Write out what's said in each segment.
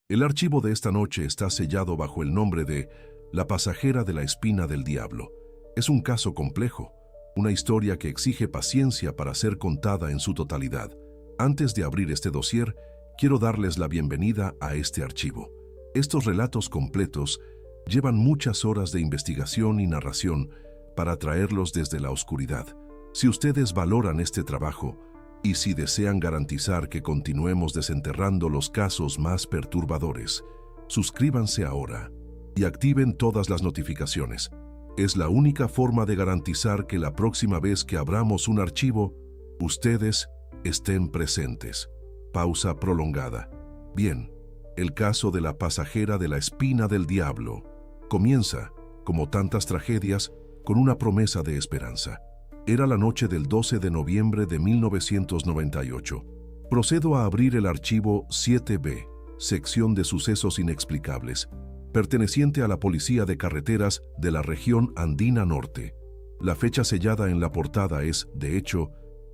El archivo de esta noche está sellado bajo el nombre de La pasajera de la espina del diablo. Es un caso complejo, una historia que exige paciencia para ser contada en su totalidad. Antes de abrir este dossier, quiero darles la bienvenida a este archivo. Estos relatos completos llevan muchas horas de investigación y narración para traerlos desde la oscuridad. Si ustedes valoran este trabajo y si desean garantizar que continuemos desenterrando los casos más perturbadores, suscríbanse ahora y activen todas las notificaciones. Es la única forma de garantizar que la próxima vez que abramos un archivo, ustedes estén presentes. Pausa prolongada. Bien, el caso de la pasajera de la espina del diablo comienza, como tantas tragedias, con una promesa de esperanza. Era la noche del 12 de noviembre de 1998. Procedo a abrir el archivo 7B, sección de sucesos inexplicables, perteneciente a la Policía de Carreteras de la región Andina Norte. La fecha sellada en la portada es, de hecho,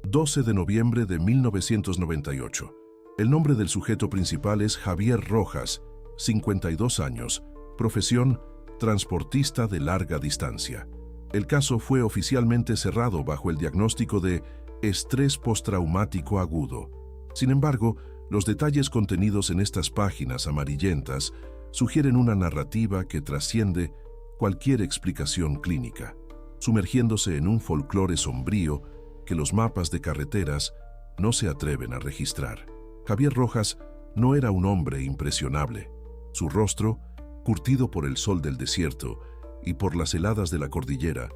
12 de noviembre de 1998. El nombre del sujeto principal es Javier Rojas, 52 años, profesión transportista de larga distancia. El caso fue oficialmente cerrado bajo el diagnóstico de estrés postraumático agudo. Sin embargo, los detalles contenidos en estas páginas amarillentas sugieren una narrativa que trasciende cualquier explicación clínica, sumergiéndose en un folclore sombrío que los mapas de carreteras no se atreven a registrar. Javier Rojas no era un hombre impresionable. Su rostro, curtido por el sol del desierto y por las heladas de la cordillera,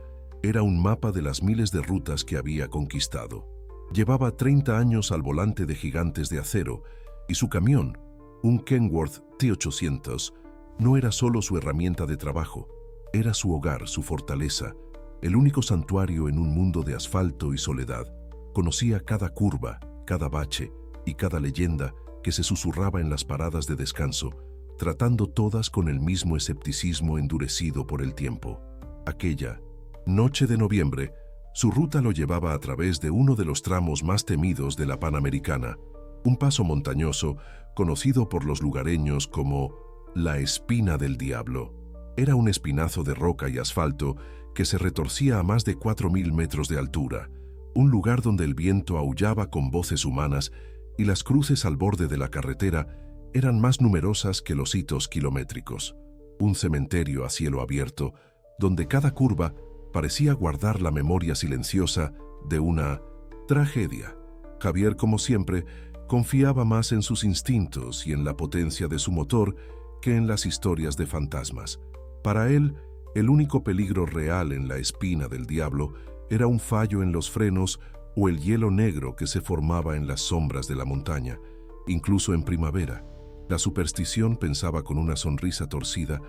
era un mapa de las miles de rutas que había conquistado. Llevaba 30 años al volante de gigantes de acero y su camión, un Kenworth T800, no era solo su herramienta de trabajo, era su hogar, su fortaleza, el único santuario en un mundo de asfalto y soledad. Conocía cada curva, cada bache y cada leyenda que se susurraba en las paradas de descanso, tratando todas con el mismo escepticismo endurecido por el tiempo. Aquella noche de noviembre, su ruta lo llevaba a través de uno de los tramos más temidos de la Panamericana, un paso montañoso conocido por los lugareños como la Espina del Diablo. Era un espinazo de roca y asfalto que se retorcía a más de 4.000 metros de altura, un lugar donde el viento aullaba con voces humanas y las cruces al borde de la carretera eran más numerosas que los hitos kilométricos. Un cementerio a cielo abierto, donde cada curva parecía guardar la memoria silenciosa de una tragedia. Javier, como siempre, confiaba más en sus instintos y en la potencia de su motor que en las historias de fantasmas. Para él, el único peligro real en la espina del diablo era un fallo en los frenos o el hielo negro que se formaba en las sombras de la montaña, incluso en primavera. La superstición, pensaba con una sonrisa torcida,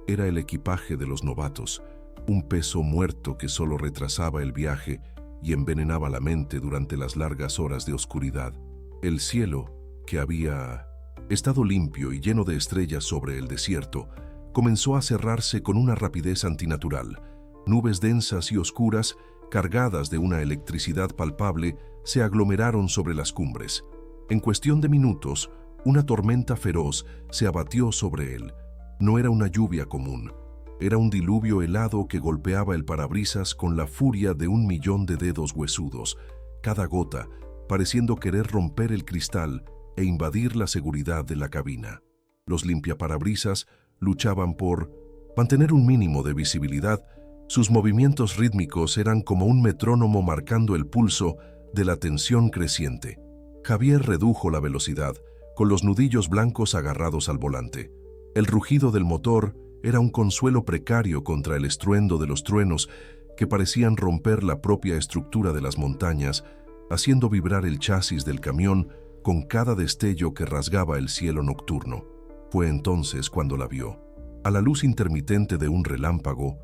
era el equipaje de los novatos, un peso muerto que solo retrasaba el viaje y envenenaba la mente durante las largas horas de oscuridad. El cielo, que había estado limpio y lleno de estrellas sobre el desierto, comenzó a cerrarse con una rapidez antinatural. Nubes densas y oscuras, cargadas de una electricidad palpable, se aglomeraron sobre las cumbres. En cuestión de minutos, una tormenta feroz se abatió sobre él. No era una lluvia común. Era un diluvio helado que golpeaba el parabrisas con la furia de 1.000.000 de dedos huesudos, cada gota pareciendo querer romper el cristal e invadir la seguridad de la cabina. Los limpiaparabrisas luchaban por mantener un mínimo de visibilidad. Sus movimientos rítmicos eran como un metrónomo marcando el pulso de la tensión creciente. Javier redujo la velocidad, con los nudillos blancos agarrados al volante. El rugido del motor era un consuelo precario contra el estruendo de los truenos que parecían romper la propia estructura de las montañas, haciendo vibrar el chasis del camión con cada destello que rasgaba el cielo nocturno. Fue entonces cuando la vio. A la luz intermitente de un relámpago,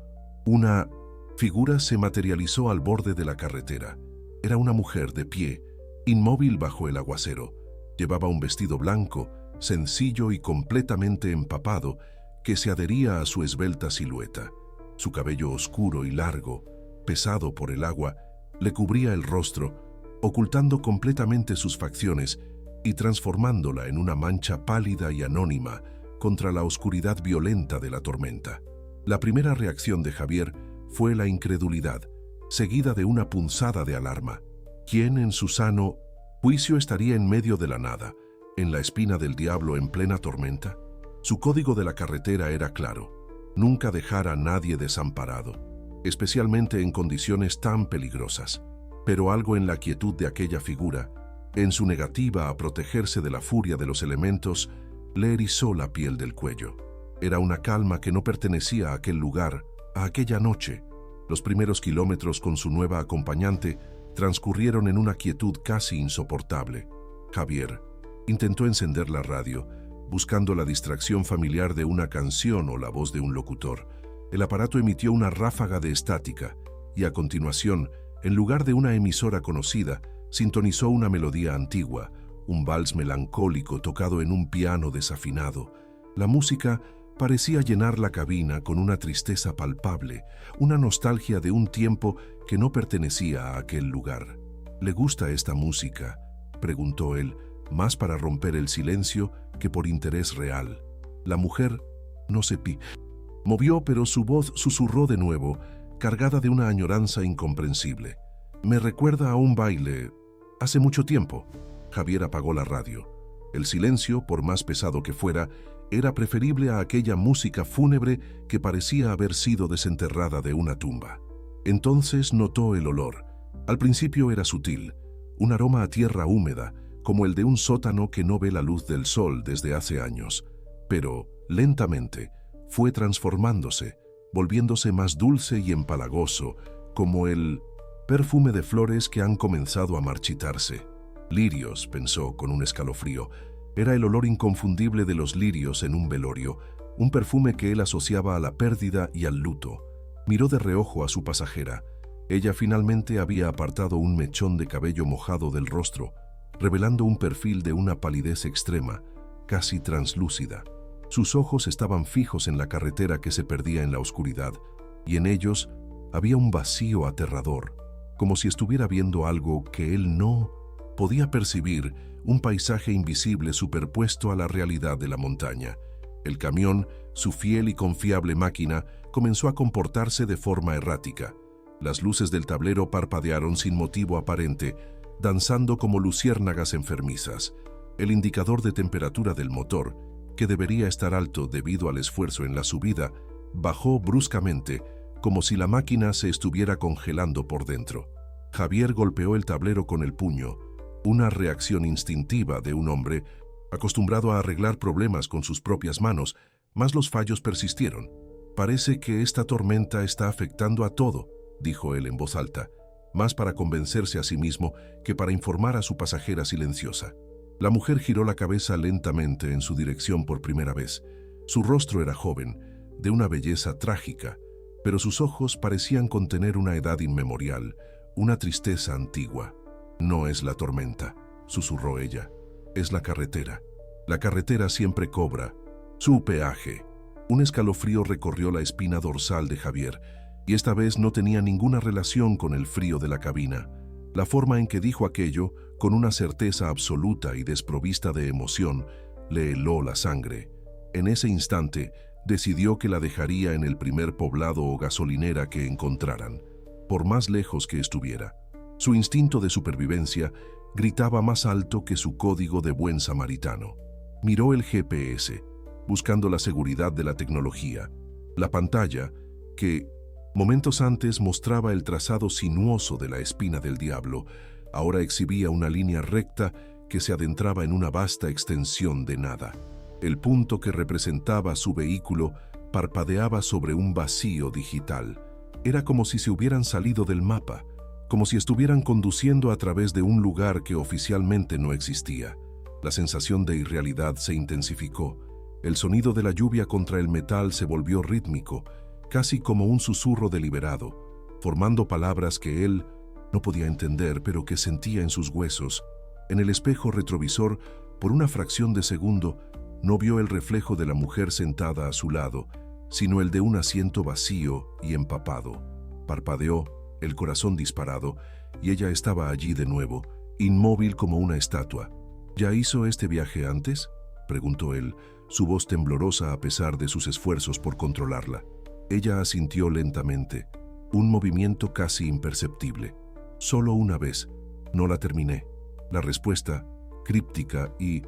una figura se materializó al borde de la carretera. Era una mujer de pie, inmóvil bajo el aguacero. Llevaba un vestido blanco, sencillo y completamente empapado, que se adhería a su esbelta silueta. Su cabello oscuro y largo, pesado por el agua, le cubría el rostro, ocultando completamente sus facciones y transformándola en una mancha pálida y anónima contra la oscuridad violenta de la tormenta. La primera reacción de Javier fue la incredulidad, seguida de una punzada de alarma. ¿Quién en su sano juicio estaría en medio de la nada, en la espina del diablo en plena tormenta? Su código de la carretera era claro: nunca dejar a nadie desamparado, especialmente en condiciones tan peligrosas. Pero algo en la quietud de aquella figura, en su negativa a protegerse de la furia de los elementos, le erizó la piel del cuello. Era una calma que no pertenecía a aquel lugar, a aquella noche. Los primeros kilómetros con su nueva acompañante transcurrieron en una quietud casi insoportable. Javier intentó encender la radio, buscando la distracción familiar de una canción o la voz de un locutor. El aparato emitió una ráfaga de estática y, a continuación, en lugar de una emisora conocida, sintonizó una melodía antigua, un vals melancólico tocado en un piano desafinado. La música parecía llenar la cabina con una tristeza palpable, una nostalgia de un tiempo que no pertenecía a aquel lugar. ¿Le gusta esta música?, preguntó él, más para romper el silencio que por interés real. La mujer no se movió, pero su voz susurró de nuevo, cargada de una añoranza incomprensible. «Me recuerda a un baile hace mucho tiempo». Javier apagó la radio. El silencio, por más pesado que fuera, era preferible a aquella música fúnebre que parecía haber sido desenterrada de una tumba. Entonces notó el olor. Al principio era sutil, un aroma a tierra húmeda, como el de un sótano que no ve la luz del sol desde hace años. Pero, lentamente, fue transformándose, volviéndose más dulce y empalagoso, como el perfume de flores que han comenzado a marchitarse. Lirios, pensó con un escalofrío. Era el olor inconfundible de los lirios en un velorio, un perfume que él asociaba a la pérdida y al luto. Miró de reojo a su pasajera. Ella finalmente había apartado un mechón de cabello mojado del rostro, revelando un perfil de una palidez extrema, casi translúcida. Sus ojos estaban fijos en la carretera que se perdía en la oscuridad, y en ellos había un vacío aterrador, como si estuviera viendo algo que él no podía percibir, un paisaje invisible superpuesto a la realidad de la montaña. El camión, su fiel y confiable máquina, comenzó a comportarse de forma errática. Las luces del tablero parpadearon sin motivo aparente, danzando como luciérnagas enfermizas. El indicador de temperatura del motor, que debería estar alto debido al esfuerzo en la subida, bajó bruscamente, como si la máquina se estuviera congelando por dentro. Javier golpeó el tablero con el puño, una reacción instintiva de un hombre acostumbrado a arreglar problemas con sus propias manos, mas los fallos persistieron. «Parece que esta tormenta está afectando a todo», dijo él en voz alta, más para convencerse a sí mismo que para informar a su pasajera silenciosa. La mujer giró la cabeza lentamente en su dirección por primera vez. Su rostro era joven, de una belleza trágica, pero sus ojos parecían contener una edad inmemorial, una tristeza antigua. «No es la tormenta», susurró ella, «es la carretera. La carretera siempre cobra su peaje». Un escalofrío recorrió la espina dorsal de Javier, y esta vez no tenía ninguna relación con el frío de la cabina. La forma en que dijo aquello, con una certeza absoluta y desprovista de emoción, le heló la sangre. En ese instante, decidió que la dejaría en el primer poblado o gasolinera que encontraran, por más lejos que estuviera. Su instinto de supervivencia gritaba más alto que su código de buen samaritano. Miró el GPS, buscando la seguridad de la tecnología. La pantalla, que momentos antes mostraba el trazado sinuoso de la espina del diablo, ahora exhibía una línea recta que se adentraba en una vasta extensión de nada. El punto que representaba su vehículo parpadeaba sobre un vacío digital. Era como si se hubieran salido del mapa, como si estuvieran conduciendo a través de un lugar que oficialmente no existía. La sensación de irrealidad se intensificó. El sonido de la lluvia contra el metal se volvió rítmico, casi como un susurro deliberado, formando palabras que él no podía entender, pero que sentía en sus huesos. En el espejo retrovisor, por una fracción de segundo, no vio el reflejo de la mujer sentada a su lado, sino el de un asiento vacío y empapado. Parpadeó, el corazón disparado, y ella estaba allí de nuevo, inmóvil como una estatua. «¿Ya hizo este viaje antes?», preguntó él, su voz temblorosa a pesar de sus esfuerzos por controlarla. Ella asintió lentamente, un movimiento casi imperceptible. Solo una vez. No la terminé. La respuesta, críptica y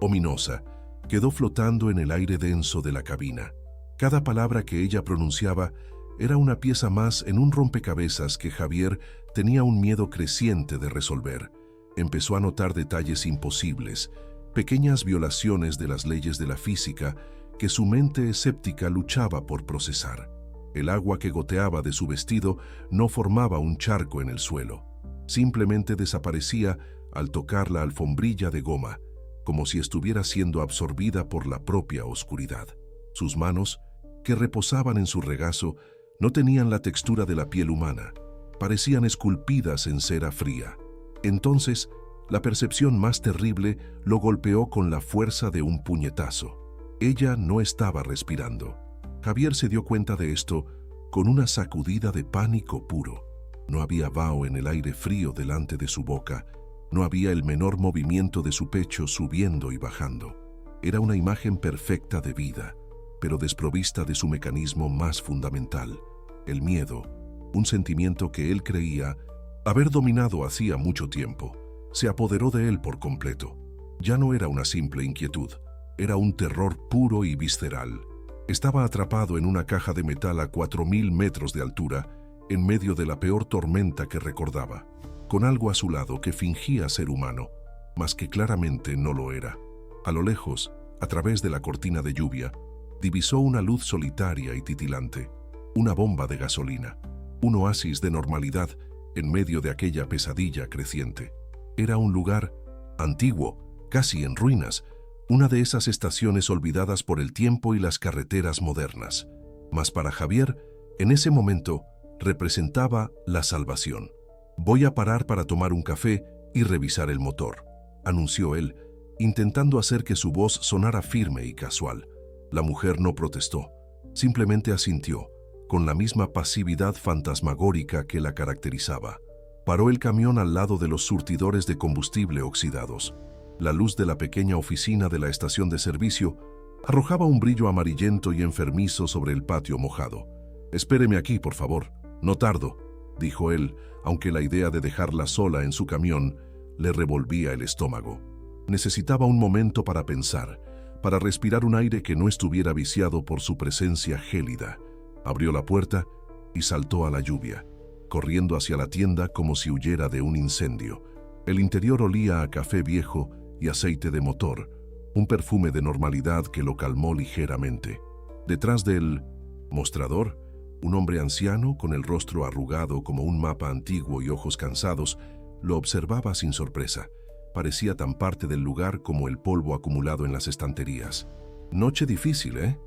ominosa, quedó flotando en el aire denso de la cabina. Cada palabra que ella pronunciaba era una pieza más en un rompecabezas que Javier tenía un miedo creciente de resolver. Empezó a notar detalles imposibles, pequeñas violaciones de las leyes de la física que su mente escéptica luchaba por procesar. El agua que goteaba de su vestido no formaba un charco en el suelo. Simplemente desaparecía al tocar la alfombrilla de goma, como si estuviera siendo absorbida por la propia oscuridad. Sus manos, que reposaban en su regazo, no tenían la textura de la piel humana. Parecían esculpidas en cera fría. Entonces, la percepción más terrible lo golpeó con la fuerza de un puñetazo. Ella no estaba respirando. Javier se dio cuenta de esto con una sacudida de pánico puro. No había vaho en el aire frío delante de su boca. No había el menor movimiento de su pecho subiendo y bajando. Era una imagen perfecta de vida, pero desprovista de su mecanismo más fundamental, el miedo, un sentimiento que él creía haber dominado hacía mucho tiempo. Se apoderó de él por completo. Ya no era una simple inquietud, era un terror puro y visceral. Estaba atrapado en una caja de metal a 4000 metros de altura, en medio de la peor tormenta que recordaba, con algo a su lado que fingía ser humano, mas que claramente no lo era. A lo lejos, a través de la cortina de lluvia, divisó una luz solitaria y titilante, una bomba de gasolina, un oasis de normalidad en medio de aquella pesadilla creciente. Era un lugar antiguo, casi en ruinas, una de esas estaciones olvidadas por el tiempo y las carreteras modernas. Mas para Javier, en ese momento, representaba la salvación. «Voy a parar para tomar un café y revisar el motor», anunció él, intentando hacer que su voz sonara firme y casual. La mujer no protestó, simplemente asintió, con la misma pasividad fantasmagórica que la caracterizaba. Paró el camión al lado de los surtidores de combustible oxidados. La luz de la pequeña oficina de la estación de servicio arrojaba un brillo amarillento y enfermizo sobre el patio mojado. «Espéreme aquí, por favor. No tardo», dijo él, aunque la idea de dejarla sola en su camión le revolvía el estómago. Necesitaba un momento para pensar, para respirar un aire que no estuviera viciado por su presencia gélida. Abrió la puerta y saltó a la lluvia, corriendo hacia la tienda como si huyera de un incendio. El interior olía a café viejo y aceite de motor, un perfume de normalidad que lo calmó ligeramente. Detrás del mostrador, un hombre anciano, con el rostro arrugado como un mapa antiguo y ojos cansados, lo observaba sin sorpresa. Parecía tan parte del lugar como el polvo acumulado en las estanterías. «Noche difícil, ¿eh?»,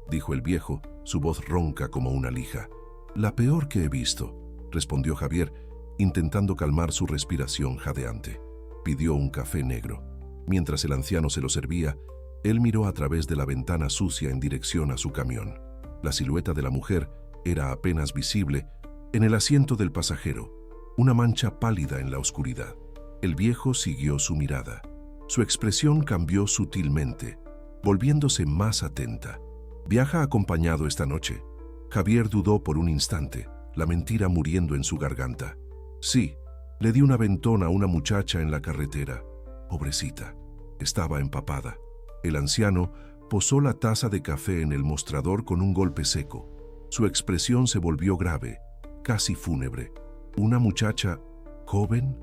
dijo el viejo, su voz ronca como una lija. «La peor que he visto», respondió Javier, intentando calmar su respiración jadeante. Pidió un café negro. Mientras el anciano se lo servía, él miró a través de la ventana sucia en dirección a su camión. La silueta de la mujer era apenas visible en el asiento del pasajero, una mancha pálida en la oscuridad. El viejo siguió su mirada. Su expresión cambió sutilmente, volviéndose más atenta. «¿Viaja acompañado esta noche?». Javier dudó por un instante, la mentira muriendo en su garganta. «Sí, le di un aventón a una muchacha en la carretera. Pobrecita, estaba empapada». El anciano posó la taza de café en el mostrador con un golpe seco. Su expresión se volvió grave, casi fúnebre. «¿Una muchacha joven,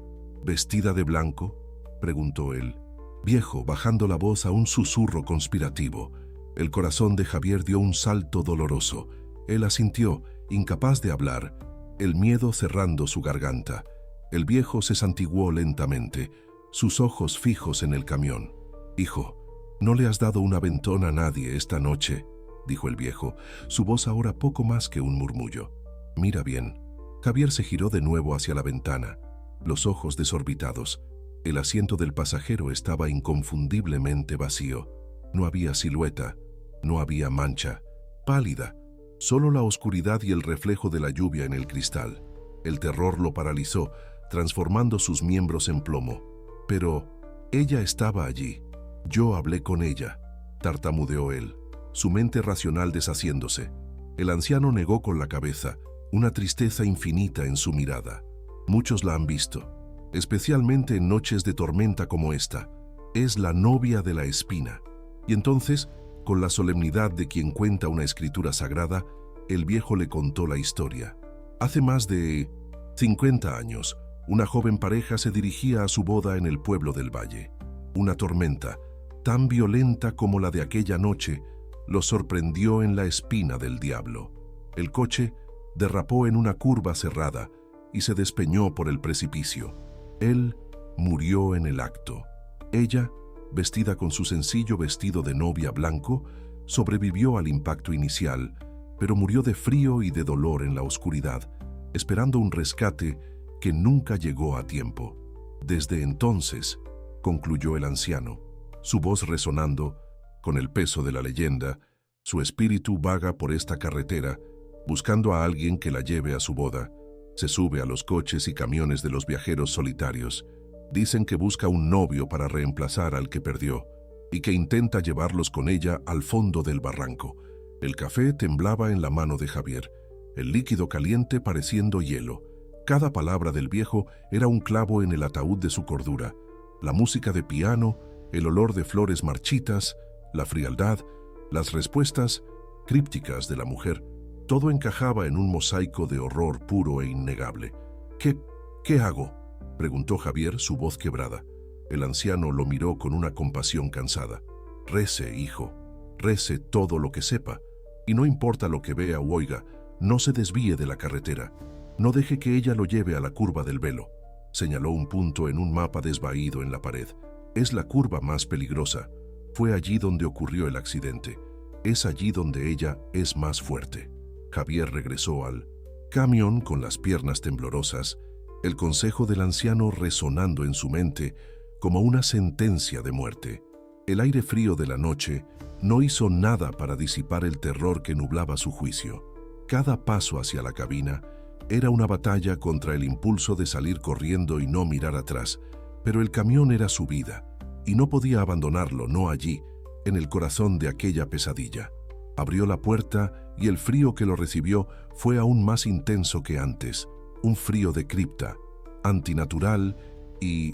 vestida de blanco?», preguntó él. Viejo, bajando la voz a un susurro conspirativo. El corazón de Javier dio un salto doloroso. Él asintió, incapaz de hablar, el miedo cerrando su garganta. El viejo se santiguó lentamente, sus ojos fijos en el camión. «Hijo, no le has dado un aventón a nadie esta noche», dijo el viejo, su voz ahora poco más que un murmullo. «Mira bien». Javier se giró de nuevo hacia la ventana, los ojos desorbitados. El asiento del pasajero estaba inconfundiblemente vacío. No había silueta, no había mancha. Pálida, solo la oscuridad y el reflejo de la lluvia en el cristal. El terror lo paralizó, transformando sus miembros en plomo. Pero ella estaba allí. Yo hablé con ella. tartamudeó él, su mente racional deshaciéndose. El anciano negó con la cabeza, una tristeza infinita en su mirada. Muchos la han visto, especialmente en noches de tormenta como esta. Es la novia de la espina. Y entonces, con la solemnidad de quien cuenta una escritura sagrada, el viejo le contó la historia. Hace más de 50 años, una joven pareja se dirigía a su boda en el pueblo del valle. Una tormenta, tan violenta como la de aquella noche, los sorprendió en la espina del diablo. El coche derrapó en una curva cerrada y se despeñó por el precipicio. Él murió en el acto. Ella, vestida con su sencillo vestido de novia blanco, sobrevivió al impacto inicial, pero murió de frío y de dolor en la oscuridad, esperando un rescate que nunca llegó a tiempo. Desde entonces, concluyó el anciano, su voz resonando, con el peso de la leyenda, su espíritu vaga por esta carretera, buscando a alguien que la lleve a su boda. Se sube a los coches y camiones de los viajeros solitarios. Dicen que busca un novio para reemplazar al que perdió y que intenta llevarlos con ella al fondo del barranco. El café temblaba en la mano de Javier, el líquido caliente pareciendo hielo. Cada palabra del viejo era un clavo en el ataúd de su cordura. La música de piano, el olor de flores marchitas, la frialdad, las respuestas crípticas de la mujer, todo encajaba en un mosaico de horror puro e innegable. ¿Qué hago?, preguntó Javier, su voz quebrada. El anciano lo miró con una compasión cansada. Rece, hijo, rece todo lo que sepa, y no importa lo que vea o oiga, no se desvíe de la carretera. No deje que ella lo lleve a la curva del velo. Señaló un punto en un mapa desvaído en la pared. Es la curva más peligrosa. Fue allí donde ocurrió el accidente. Es allí donde ella es más fuerte. Javier regresó al camión con las piernas temblorosas, el consejo del anciano resonando en su mente como una sentencia de muerte. El aire frío de la noche no hizo nada para disipar el terror que nublaba su juicio. Cada paso hacia la cabina era una batalla contra el impulso de salir corriendo y no mirar atrás, pero el camión era su vida, y no podía abandonarlo, no allí, en el corazón de aquella pesadilla. Abrió la puerta y el frío que lo recibió fue aún más intenso que antes, un frío de cripta, antinatural y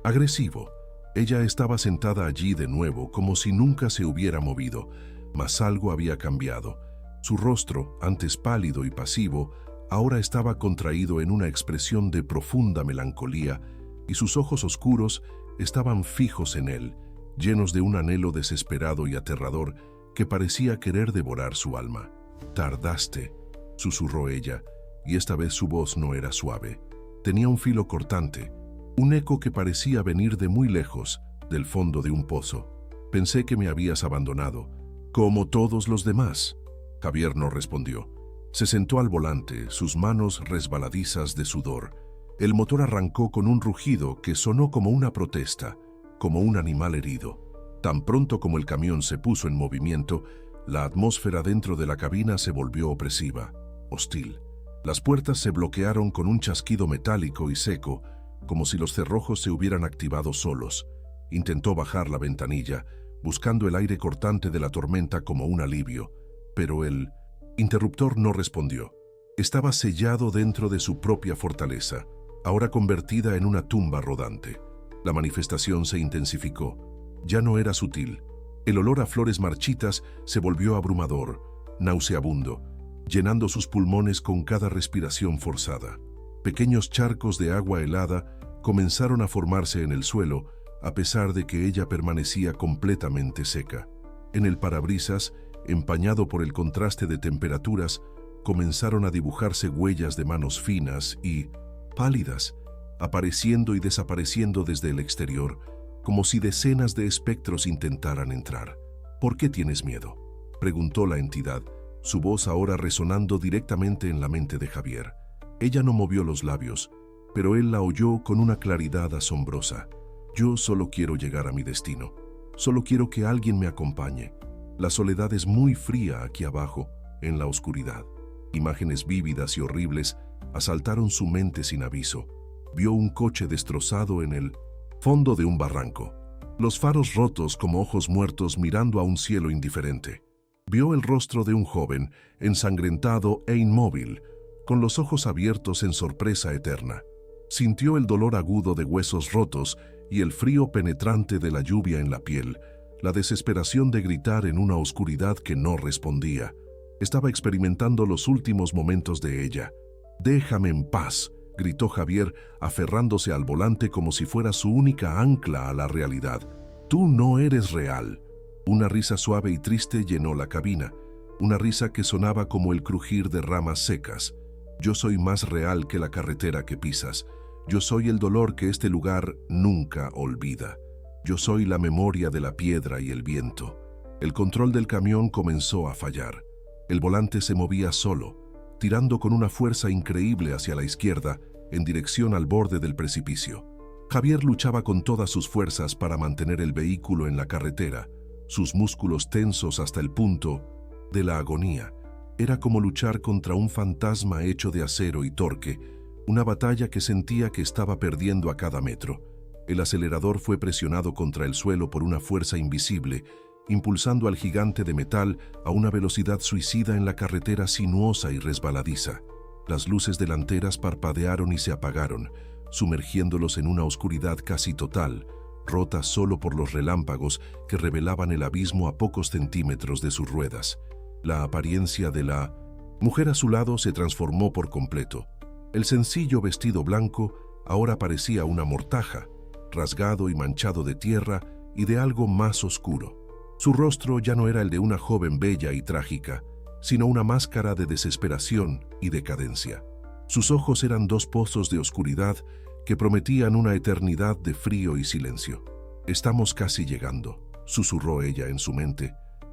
agresivo. Ella estaba sentada allí de nuevo como si nunca se hubiera movido, mas algo había cambiado. Su rostro, antes pálido y pasivo, ahora estaba contraído en una expresión de profunda melancolía y sus ojos oscuros estaban fijos en él, llenos de un anhelo desesperado y aterrador que parecía querer devorar su alma. «Tardaste», susurró ella, y esta vez su voz no era suave. Tenía un filo cortante, un eco que parecía venir de muy lejos, del fondo de un pozo. «Pensé que me habías abandonado, como todos los demás». Javier no respondió. Se sentó al volante, sus manos resbaladizas de sudor. El motor arrancó con un rugido que sonó como una protesta, como un animal herido. Tan pronto como el camión se puso en movimiento, la atmósfera dentro de la cabina se volvió opresiva, hostil. Las puertas se bloquearon con un chasquido metálico y seco, como si los cerrojos se hubieran activado solos. Intentó bajar la ventanilla, buscando el aire cortante de la tormenta como un alivio, pero el interruptor no respondió. Estaba sellado dentro de su propia fortaleza, ahora convertida en una tumba rodante. La manifestación se intensificó. Ya no era sutil. El olor a flores marchitas se volvió abrumador, nauseabundo, llenando sus pulmones con cada respiración forzada. Pequeños charcos de agua helada comenzaron a formarse en el suelo, a pesar de que ella permanecía completamente seca. En el parabrisas, empañado por el contraste de temperaturas, comenzaron a dibujarse huellas de manos finas y pálidas, apareciendo y desapareciendo desde el exterior, como si decenas de espectros intentaran entrar. «¿Por qué tienes miedo?», preguntó la entidad, su voz ahora resonando directamente en la mente de Javier. Ella no movió los labios, pero él la oyó con una claridad asombrosa. «Yo solo quiero llegar a mi destino. Solo quiero que alguien me acompañe. La soledad es muy fría aquí abajo, en la oscuridad». Imágenes vívidas y horribles asaltaron su mente sin aviso. Vio un coche destrozado en el fondo de un barranco. los faros rotos como ojos muertos mirando a un cielo indiferente. Vio el rostro de un joven, ensangrentado e inmóvil, con los ojos abiertos en sorpresa eterna. Sintió el dolor agudo de huesos rotos y el frío penetrante de la lluvia en la piel, la desesperación de gritar en una oscuridad que no respondía. Estaba experimentando los últimos momentos de ella. «Déjame en paz», gritó Javier, aferrándose al volante como si fuera su única ancla a la realidad. «Tú no eres real». Una risa suave y triste llenó la cabina, una risa que sonaba como el crujir de ramas secas. «Yo soy más real que la carretera que pisas. Yo soy el dolor que este lugar nunca olvida. Yo soy la memoria de la piedra y el viento». El control del camión comenzó a fallar. El volante se movía solo, tirando con una fuerza increíble hacia la izquierda, en dirección al borde del precipicio. Javier luchaba con todas sus fuerzas para mantener el vehículo en la carretera, sus músculos tensos hasta el punto de la agonía. Era como luchar contra un fantasma hecho de acero y torque, una batalla que sentía que estaba perdiendo a cada metro. El acelerador fue presionado contra el suelo por una fuerza invisible, impulsando al gigante de metal a una velocidad suicida en la carretera sinuosa y resbaladiza. Las luces delanteras parpadearon y se apagaron, sumergiéndolos en una oscuridad casi total, rota solo por los relámpagos que revelaban el abismo a pocos centímetros de sus ruedas. La apariencia de la mujer a su lado se transformó por completo. El sencillo vestido blanco ahora parecía una mortaja, rasgado y manchado de tierra y de algo más oscuro. Su rostro ya no era el de una joven bella y trágica, sino una máscara de desesperación y decadencia. Sus ojos eran dos pozos de oscuridad que prometían una eternidad de frío y silencio. «Estamos casi llegando», susurró ella en su mente,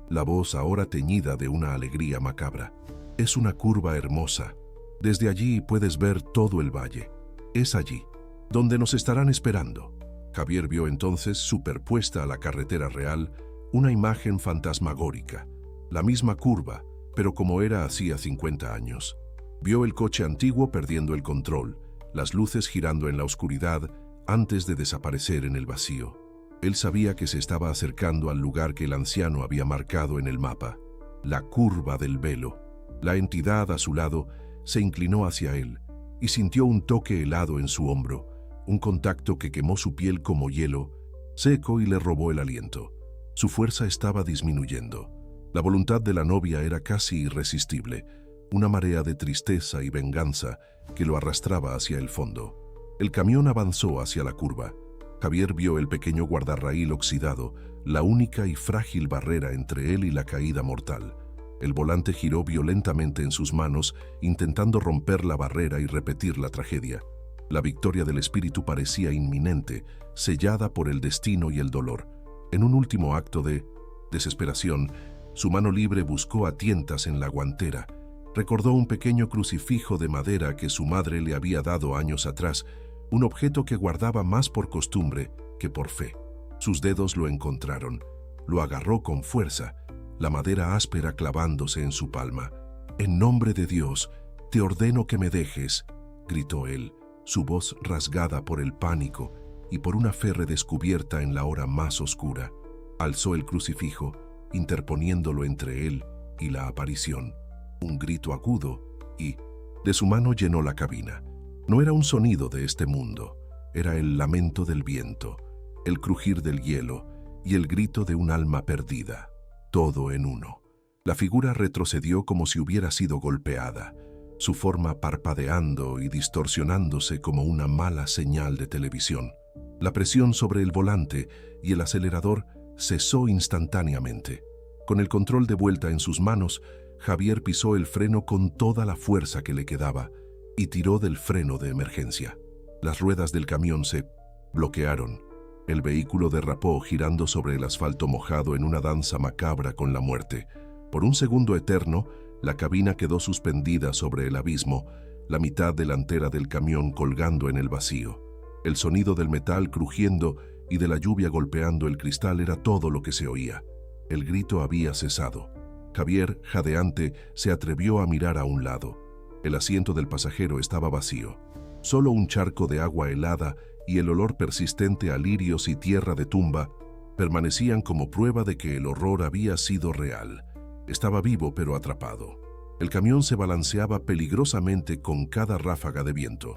la voz ahora teñida de una alegría macabra. «Es una curva hermosa. Desde allí puedes ver todo el valle. Es allí, donde nos estarán esperando». Javier vio entonces, superpuesta a la carretera real, una imagen fantasmagórica, la misma curva, pero como era hacía 50 años. Vio el coche antiguo perdiendo el control, las luces girando en la oscuridad antes de desaparecer en el vacío. Él sabía que se estaba acercando al lugar que el anciano había marcado en el mapa, la curva del velo. La entidad a su lado se inclinó hacia él y sintió un toque helado en su hombro, un contacto que quemó su piel como hielo, seco, y le robó el aliento. Su fuerza estaba disminuyendo. La voluntad de la novia era casi irresistible, una marea de tristeza y venganza que lo arrastraba hacia el fondo. El camión avanzó hacia la curva. Javier vio el pequeño guardarraíl oxidado, la única y frágil barrera entre él y la caída mortal. El volante giró violentamente en sus manos, intentando romper la barrera y repetir la tragedia. La victoria del espíritu parecía inminente, sellada por el destino y el dolor. En un último acto de desesperación, su mano libre buscó a tientas en la guantera. Recordó un pequeño crucifijo de madera que su madre le había dado años atrás, un objeto que guardaba más por costumbre que por fe. Sus dedos lo encontraron. Lo agarró con fuerza, la madera áspera clavándose en su palma. «En nombre de Dios, te ordeno que me dejes», gritó él, su voz rasgada por el pánico y por una fe redescubierta en la hora más oscura. Alzó el crucifijo, interponiéndolo entre él y la aparición. Un grito agudo y, de su mano, llenó la cabina. No era un sonido de este mundo, era el lamento del viento, el crujir del hielo y el grito de un alma perdida, todo en uno. La figura retrocedió como si hubiera sido golpeada, su forma parpadeando y distorsionándose como una mala señal de televisión. La presión sobre el volante y el acelerador cesó instantáneamente. Con el control de vuelta en sus manos, Javier pisó el freno con toda la fuerza que le quedaba y tiró del freno de emergencia. Las ruedas del camión se bloquearon. El vehículo derrapó girando sobre el asfalto mojado en una danza macabra con la muerte. Por un segundo eterno, la cabina quedó suspendida sobre el abismo, la mitad delantera del camión colgando en el vacío. El sonido del metal crujiendo y de la lluvia golpeando el cristal era todo lo que se oía. El grito había cesado. Javier, jadeante, se atrevió a mirar a un lado. El asiento del pasajero estaba vacío. Solo un charco de agua helada y el olor persistente a lirios y tierra de tumba Permanecían como prueba de que el horror había sido real. Estaba vivo pero atrapado. El camión se balanceaba peligrosamente con cada ráfaga de viento,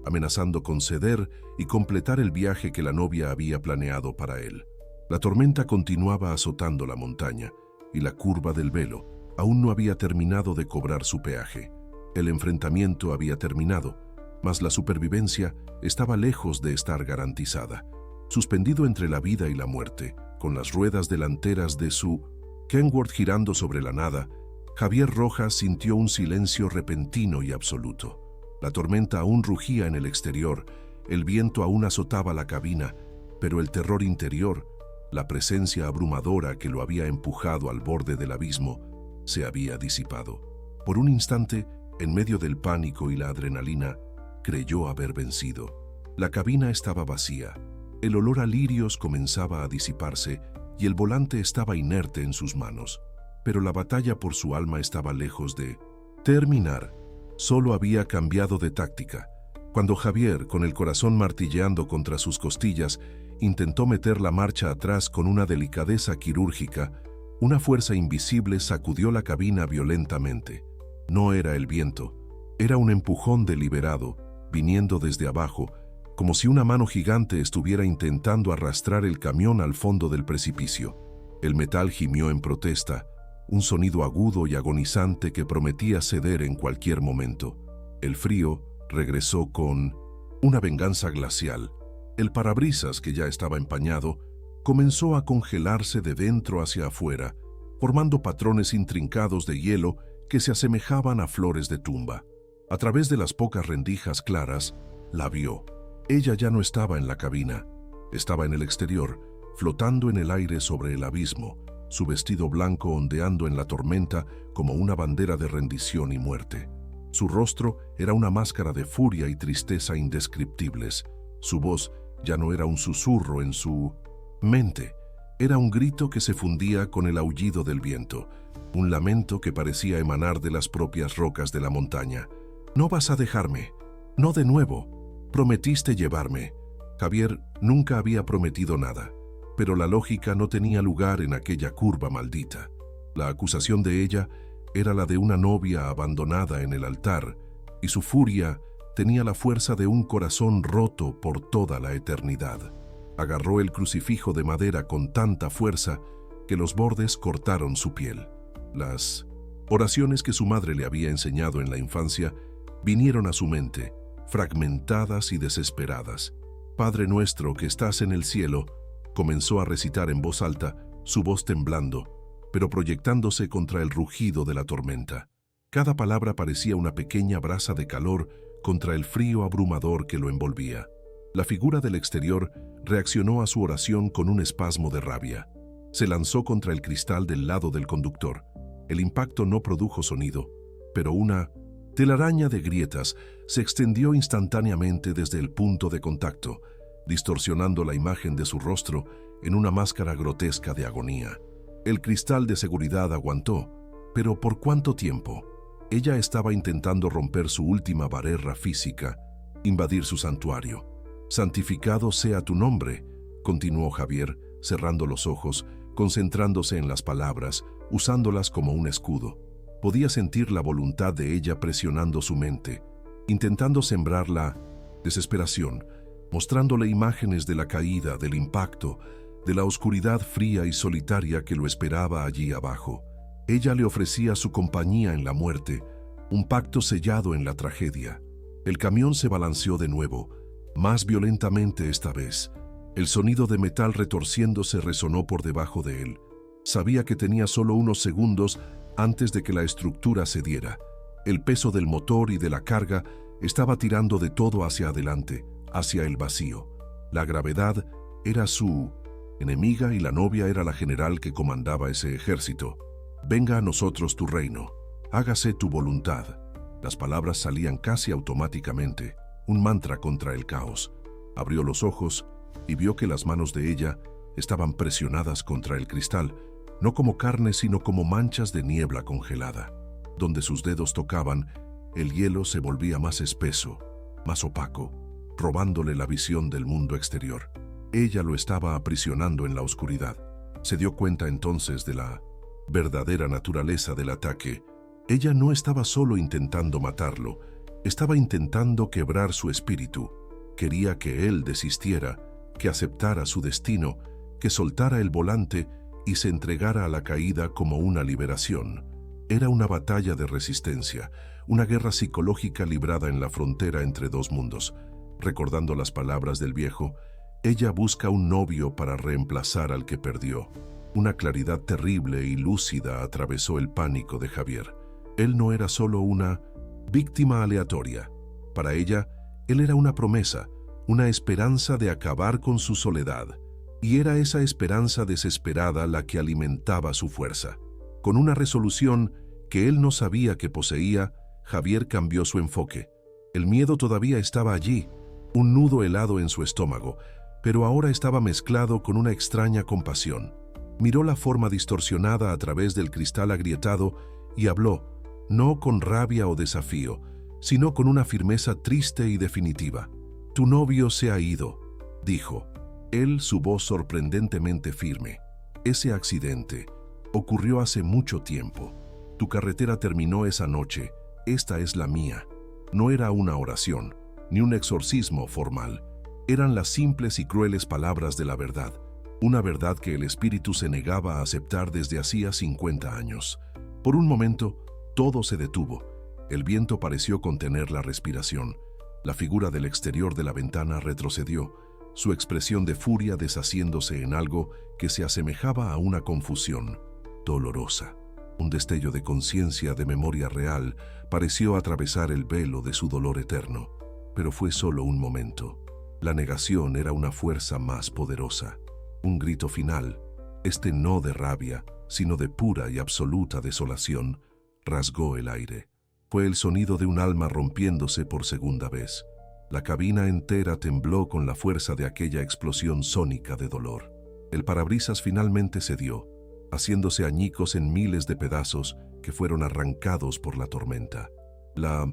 amenazando con ceder y completar el viaje que la novia había planeado para él. La tormenta continuaba azotando la montaña, y la curva del velo aún no había terminado de cobrar su peaje. El enfrentamiento había terminado, mas la supervivencia estaba lejos de estar garantizada. Suspendido entre la vida y la muerte, con las ruedas delanteras de su Kenworth girando sobre la nada, Javier Rojas sintió un silencio repentino y absoluto. La tormenta aún rugía en el exterior, el viento aún azotaba la cabina, pero el terror interior, la presencia abrumadora que lo había empujado al borde del abismo, se había disipado. Por un instante, en medio del pánico y la adrenalina, creyó haber vencido. La cabina estaba vacía, el olor a lirios comenzaba a disiparse y el volante estaba inerte en sus manos. Pero la batalla por su alma estaba lejos de terminar. Solo había cambiado de táctica. Cuando Javier, con el corazón martilleando contra sus costillas, intentó meter la marcha atrás con una delicadeza quirúrgica, una fuerza invisible sacudió la cabina violentamente. No era el viento, era un empujón deliberado, viniendo desde abajo, como si una mano gigante estuviera intentando arrastrar el camión al fondo del precipicio. El metal gimió en protesta, un sonido agudo y agonizante que prometía ceder en cualquier momento. El frío regresó con una venganza glacial. El parabrisas, que ya estaba empañado, comenzó a congelarse de dentro hacia afuera, formando patrones intrincados de hielo que se asemejaban a flores de tumba. A través de las pocas rendijas claras, la vio. Ella ya no estaba en la cabina, estaba en el exterior, flotando en el aire sobre el abismo, su vestido blanco ondeando en la tormenta como una bandera de rendición y muerte. Su rostro era una máscara de furia y tristeza indescriptibles. Su voz ya no era un susurro en su mente, era un grito que se fundía con el aullido del viento, un lamento que parecía emanar de las propias rocas de la montaña. «No vas a dejarme, no de nuevo. Prometiste llevarme». Javier nunca había prometido nada, pero la lógica no tenía lugar en aquella curva maldita. La acusación de ella era la de una novia abandonada en el altar, y su furia tenía la fuerza de un corazón roto por toda la eternidad. Agarró el crucifijo de madera con tanta fuerza que los bordes cortaron su piel. Las oraciones que su madre le había enseñado en la infancia vinieron a su mente, fragmentadas y desesperadas. «Padre nuestro que estás en el cielo», comenzó a recitar en voz alta, su voz temblando, pero proyectándose contra el rugido de la tormenta. Cada palabra parecía una pequeña brasa de calor contra el frío abrumador que lo envolvía. La figura del exterior reaccionó a su oración con un espasmo de rabia. Se lanzó contra el cristal del lado del conductor. El impacto no produjo sonido, pero una telaraña de grietas se extendió instantáneamente desde el punto de contacto, distorsionando la imagen de su rostro en una máscara grotesca de agonía. El cristal de seguridad aguantó, pero ¿por cuánto tiempo? Ella estaba intentando romper su última barrera física, invadir su santuario. «Santificado sea tu nombre», continuó Javier, cerrando los ojos, concentrándose en las palabras, usándolas como un escudo. Podía sentir la voluntad de ella presionando su mente, intentando sembrar la desesperación, mostrándole imágenes de la caída, del impacto, de la oscuridad fría y solitaria que lo esperaba allí abajo. Ella le ofrecía su compañía en la muerte, un pacto sellado en la tragedia. El camión se balanceó de nuevo, más violentamente esta vez. El sonido de metal retorciéndose resonó por debajo de él. Sabía que tenía solo unos segundos antes de que la estructura cediera. El peso del motor y de la carga estaba tirando de todo hacia adelante, hacia el vacío. La gravedad era su enemiga y la novia era la general que comandaba ese ejército. «Venga a nosotros tu reino, hágase tu voluntad». Las palabras salían casi automáticamente, un mantra contra el caos. Abrió los ojos y vio que las manos de ella estaban presionadas contra el cristal, no como carne sino como manchas de niebla congelada. Donde sus dedos tocaban, el hielo se volvía más espeso, más opaco, robándole la visión del mundo exterior. Ella lo estaba aprisionando en la oscuridad. Se dio cuenta entonces de la verdadera naturaleza del ataque. Ella no estaba solo intentando matarlo, estaba intentando quebrar su espíritu. Quería que él desistiera, que aceptara su destino, que soltara el volante y se entregara a la caída como una liberación. Era una batalla de resistencia, una guerra psicológica librada en la frontera entre dos mundos. Recordando las palabras del viejo, ella busca un novio para reemplazar al que perdió. Una claridad terrible y lúcida atravesó el pánico de Javier. Él no era solo una víctima aleatoria. Para ella, él era una promesa, una esperanza de acabar con su soledad. Y era esa esperanza desesperada la que alimentaba su fuerza. Con una resolución que él no sabía que poseía, Javier cambió su enfoque. El miedo todavía estaba allí, un nudo helado en su estómago, pero ahora estaba mezclado con una extraña compasión. Miró la forma distorsionada a través del cristal agrietado y habló, no con rabia o desafío, sino con una firmeza triste y definitiva. «Tu novio se ha ido», dijo. Él, su voz sorprendentemente firme. «Ese accidente ocurrió hace mucho tiempo. Tu carretera terminó esa noche. Esta es la mía». No era una oración, ni un exorcismo formal. Eran las simples y crueles palabras de la verdad. Una verdad que el espíritu se negaba a aceptar desde hacía 50 años. Por un momento, todo se detuvo. El viento pareció contener la respiración. La figura del exterior de la ventana retrocedió, su expresión de furia deshaciéndose en algo que se asemejaba a una confusión dolorosa. Un destello de conciencia, de memoria real, pareció atravesar el velo de su dolor eterno. Pero fue solo un momento. La negación era una fuerza más poderosa. Un grito final, este no de rabia, sino de pura y absoluta desolación, rasgó el aire. Fue el sonido de un alma rompiéndose por segunda vez. La cabina entera tembló con la fuerza de aquella explosión sónica de dolor. El parabrisas finalmente cedió, haciéndose añicos en miles de pedazos que fueron arrancados por la tormenta. La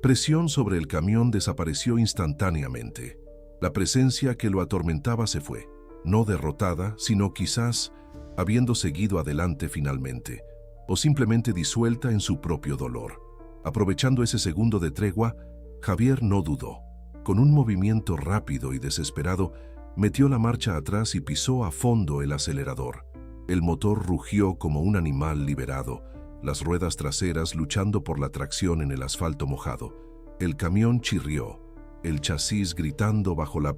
presión sobre el camión desapareció instantáneamente. La presencia que lo atormentaba se fue, no derrotada, sino quizás habiendo seguido adelante finalmente, o simplemente disuelta en su propio dolor. Aprovechando ese segundo de tregua, Javier no dudó. Con un movimiento rápido y desesperado, metió la marcha atrás y pisó a fondo el acelerador. El motor rugió como un animal liberado, las ruedas traseras luchando por la tracción en el asfalto mojado. El camión chirrió, el chasis gritando bajo la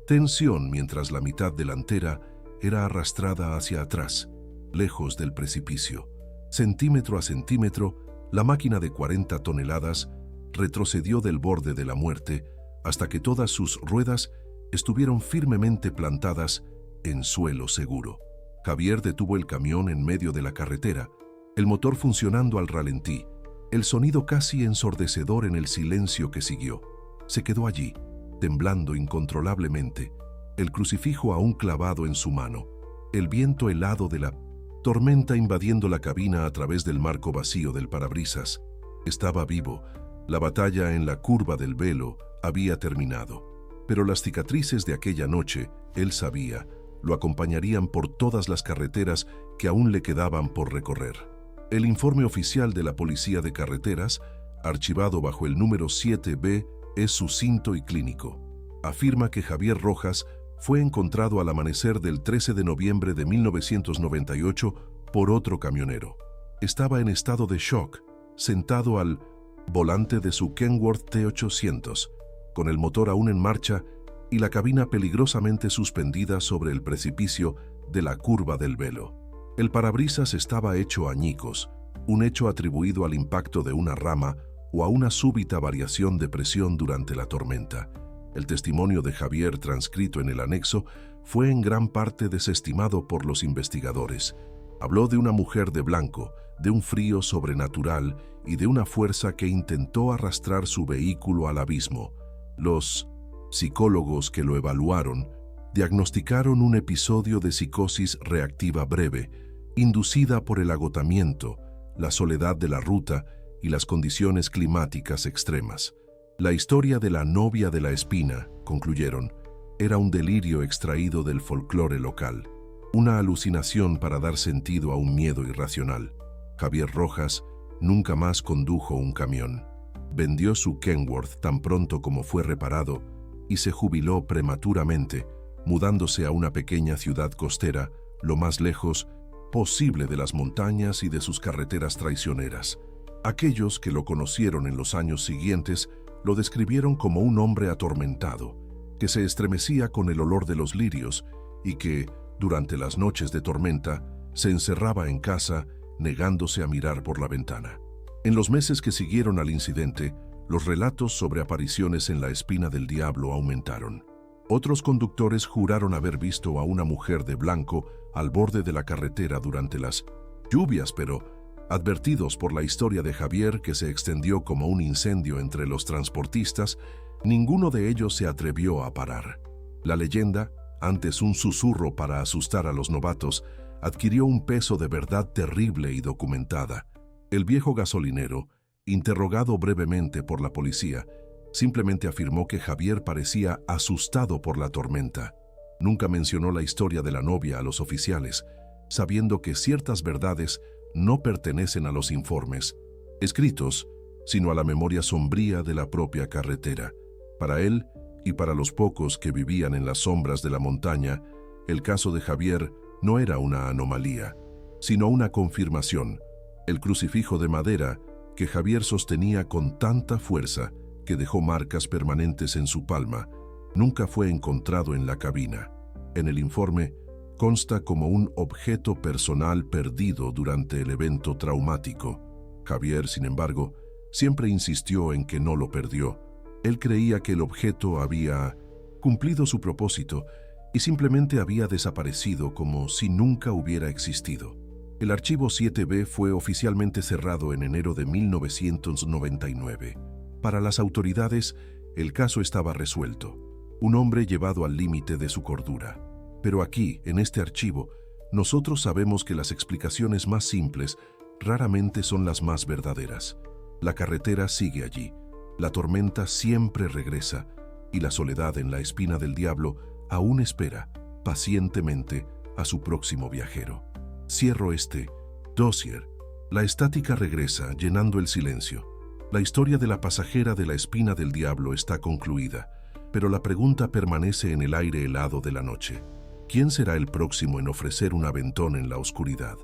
tensión mientras la mitad delantera era arrastrada hacia atrás, lejos del precipicio. Centímetro a centímetro, la máquina de 40 toneladas retrocedió del borde de la muerte hasta que todas sus ruedas estuvieron firmemente plantadas en suelo seguro. Javier detuvo el camión en medio de la carretera, el motor funcionando al ralentí, el sonido casi ensordecedor en el silencio que siguió. Se quedó allí, temblando incontrolablemente, el crucifijo aún clavado en su mano, el viento helado de la tormenta invadiendo la cabina a través del marco vacío del parabrisas. Estaba vivo. La batalla en la curva del velo había terminado. Pero las cicatrices de aquella noche, él sabía, lo acompañarían por todas las carreteras que aún le quedaban por recorrer. El informe oficial de la Policía de Carreteras, archivado bajo el número 7B, es sucinto y clínico. Afirma que Javier Rojas fue encontrado al amanecer del 13 de noviembre de 1998 por otro camionero. Estaba en estado de shock, sentado al volante de su Kenworth T800, con el motor aún en marcha y la cabina peligrosamente suspendida sobre el precipicio de la curva del velo. El parabrisas estaba hecho añicos, un hecho atribuido al impacto de una rama o a una súbita variación de presión durante la tormenta. El testimonio de Javier transcrito en el anexo fue en gran parte desestimado por los investigadores. Habló de una mujer de blanco, de un frío sobrenatural y de una fuerza que intentó arrastrar su vehículo al abismo. Los psicólogos que lo evaluaron diagnosticaron un episodio de psicosis reactiva breve, inducida por el agotamiento, la soledad de la ruta y las condiciones climáticas extremas. La historia de la novia de la espina, concluyeron, era un delirio extraído del folclore local, una alucinación para dar sentido a un miedo irracional. Javier Rojas nunca más condujo un camión. Vendió su Kenworth tan pronto como fue reparado y se jubiló prematuramente, mudándose a una pequeña ciudad costera, lo más lejos posible de las montañas y de sus carreteras traicioneras. Aquellos que lo conocieron en los años siguientes lo describieron como un hombre atormentado, que se estremecía con el olor de los lirios y que, durante las noches de tormenta, se encerraba en casa, negándose a mirar por la ventana. En los meses que siguieron al incidente, los relatos sobre apariciones en la Espina del Diablo aumentaron. Otros conductores juraron haber visto a una mujer de blanco al borde de la carretera durante las lluvias, pero, advertidos por la historia de Javier que se extendió como un incendio entre los transportistas, ninguno de ellos se atrevió a parar. La leyenda, antes un susurro para asustar a los novatos, adquirió un peso de verdad terrible y documentada. El viejo gasolinero, interrogado brevemente por la policía, simplemente afirmó que Javier parecía asustado por la tormenta. Nunca mencionó la historia de la novia a los oficiales, sabiendo que ciertas verdades no pertenecen a los informes escritos, sino a la memoria sombría de la propia carretera. Para él, y para los pocos que vivían en las sombras de la montaña, el caso de Javier no era una anomalía, sino una confirmación. El crucifijo de madera que Javier sostenía con tanta fuerza que dejó marcas permanentes en su palma, nunca fue encontrado en la cabina. En el informe consta como un objeto personal perdido durante el evento traumático. Javier, sin embargo, siempre insistió en que no lo perdió. Él creía que el objeto había cumplido su propósito y simplemente había desaparecido como si nunca hubiera existido. El archivo 7B fue oficialmente cerrado en enero de 1999. Para las autoridades, el caso estaba resuelto. Un hombre llevado al límite de su cordura. Pero aquí, en este archivo, nosotros sabemos que las explicaciones más simples raramente son las más verdaderas. La carretera sigue allí, la tormenta siempre regresa y la soledad en la Espina del Diablo aún espera, pacientemente, a su próximo viajero. Cierro este dossier. La estática regresa, llenando el silencio. La historia de la pasajera de la Espina del Diablo está concluida, pero la pregunta permanece en el aire helado de la noche. ¿Quién será el próximo en ofrecer un aventón en la oscuridad?